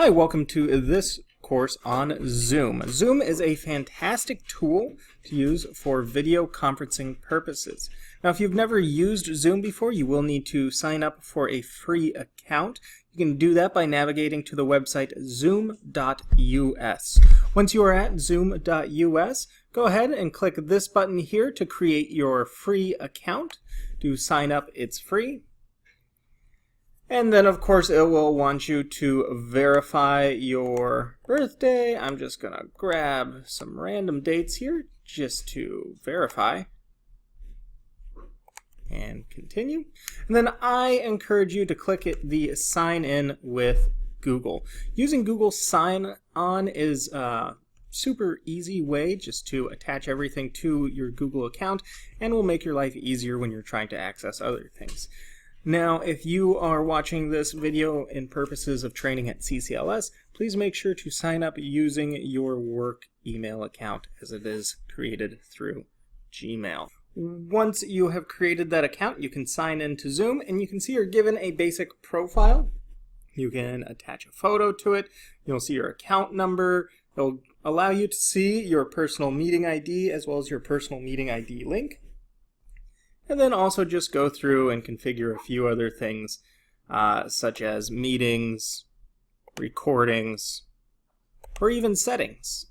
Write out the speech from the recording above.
Hi, welcome to this course on Zoom. Zoom is a fantastic tool to use for video conferencing purposes. Now, if you've never used Zoom before, you will need to sign up for a free account. You can do that by navigating to the website zoom.us. Once you are at zoom.us, go ahead and click this button here to create your free account. To sign up, it's free. And then, of course, it will want you to verify your birthday. I'm just going to grab some random dates here just to verify. And continue. And then I encourage you to click the sign in with Google. Using Google Sign On is a super easy way just to attach everything to your Google account and will make your life easier when you're trying to access other things. Now, if you are watching this video in purposes of training at CCLS, please make sure to sign up using your work email account as it is created through Gmail. Once you have created that account, you can sign into Zoom and you can see you're given a basic profile. You can attach a photo to it. You'll see your account number. It'll allow you to see your personal meeting ID as well as your personal meeting ID link. And then also just go through and configure a few other things, such as meetings, recordings, or even settings.